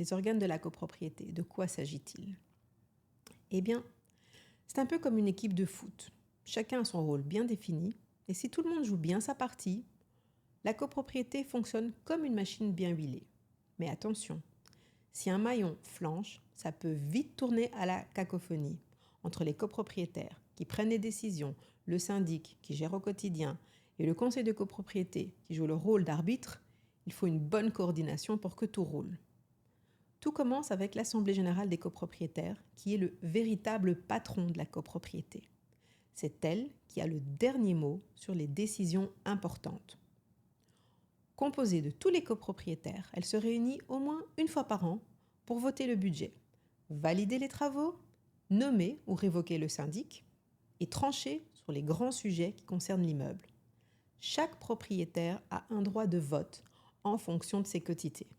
les organes de la copropriété, de quoi s'agit-il? Eh bien, c'est un peu comme une équipe de foot. Chacun a son rôle bien défini, et si tout le monde joue bien sa partie, la copropriété fonctionne comme une machine bien huilée. Mais attention, si un maillon flanche, ça peut vite tourner à la cacophonie entre les copropriétaires qui prennent les décisions, le syndic qui gère au quotidien et le conseil de copropriété qui joue le rôle d'arbitre. Il faut une bonne coordination pour que tout roule. Tout commence avec l'Assemblée générale des copropriétaires qui est le véritable patron de la copropriété. C'est elle qui a le dernier mot sur les décisions importantes. Composée de tous les copropriétaires, elle se réunit au moins une fois par an pour voter le budget, valider les travaux, nommer ou révoquer le syndic et trancher sur les grands sujets qui concernent l'immeuble. Chaque propriétaire a un droit de vote en fonction de ses quotités.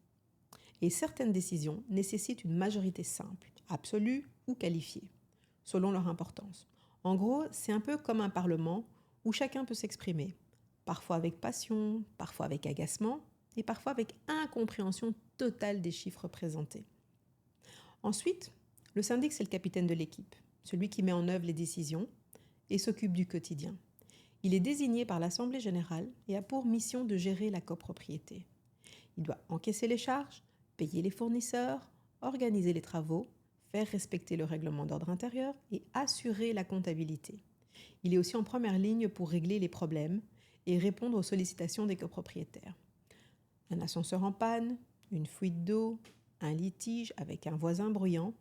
Et certaines décisions nécessitent une majorité simple, absolue ou qualifiée, selon leur importance. En gros, c'est un peu comme un parlement où chacun peut s'exprimer, parfois avec passion, parfois avec agacement et parfois avec incompréhension totale des chiffres présentés. Ensuite, le syndic, c'est le capitaine de l'équipe, celui qui met en œuvre les décisions et s'occupe du quotidien. Il est désigné par l'Assemblée générale et a pour mission de gérer la copropriété. Il doit encaisser les charges, payer les fournisseurs, organiser les travaux, faire respecter le règlement d'ordre intérieur et assurer la comptabilité. Il est aussi en première ligne pour régler les problèmes et répondre aux sollicitations des copropriétaires. Un ascenseur en panne, une fuite d'eau, un litige avec un voisin bruyant,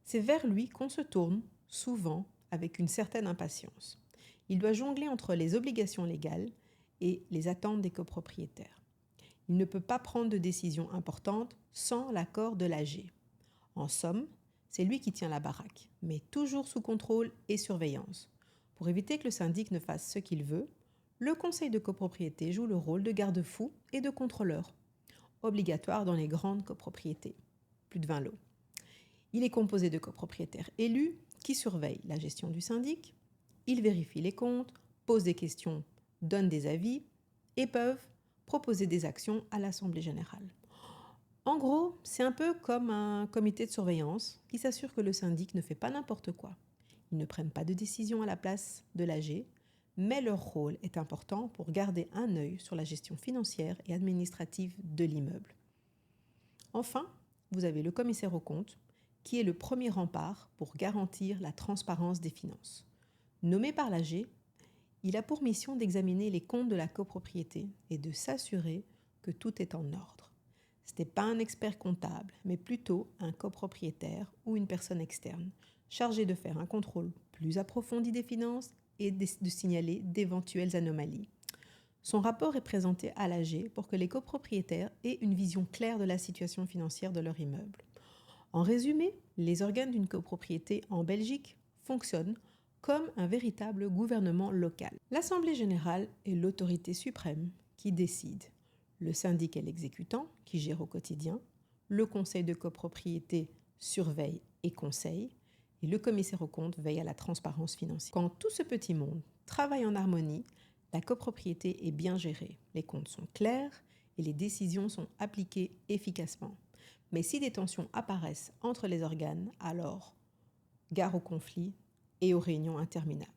c'est vers lui qu'on se tourne, souvent avec une certaine impatience. Il doit jongler entre les obligations légales et les attentes des copropriétaires. Il ne peut pas prendre de décision importante sans l'accord de l'AG. En somme, c'est lui qui tient la baraque, mais toujours sous contrôle et surveillance. Pour éviter que le syndic ne fasse ce qu'il veut, le conseil de copropriété joue le rôle de garde-fou et de contrôleur, obligatoire dans les grandes copropriétés, plus de 20 lots. Il est composé de copropriétaires élus qui surveillent la gestion du syndic, ils vérifient les comptes, posent des questions, donnent des avis et peuvent proposer des actions à l'Assemblée générale. En gros, c'est un peu comme un comité de surveillance qui s'assure que le syndic ne fait pas n'importe quoi. Ils ne prennent pas de décision à la place de l'AG, mais leur rôle est important pour garder un œil sur la gestion financière et administrative de l'immeuble. Enfin, vous avez le commissaire aux comptes, qui est le premier rempart pour garantir la transparence des finances. Nommé par l'AG, il a pour mission d'examiner les comptes de la copropriété et de s'assurer que tout est en ordre. Ce n'est pas un expert comptable, mais plutôt un copropriétaire ou une personne externe, chargée de faire un contrôle plus approfondi des finances et de signaler d'éventuelles anomalies. Son rapport est présenté à l'AG pour que les copropriétaires aient une vision claire de la situation financière de leur immeuble. En résumé, les organes d'une copropriété en Belgique fonctionnent comme un véritable gouvernement local. L'Assemblée générale est l'autorité suprême qui décide. Le syndic est l'exécutant qui gère au quotidien. Le conseil de copropriété surveille et conseille. Et le commissaire aux comptes veille à la transparence financière. Quand tout ce petit monde travaille en harmonie, la copropriété est bien gérée. Les comptes sont clairs et les décisions sont appliquées efficacement. Mais si des tensions apparaissent entre les organes, alors gare au conflit et aux réunions interminables.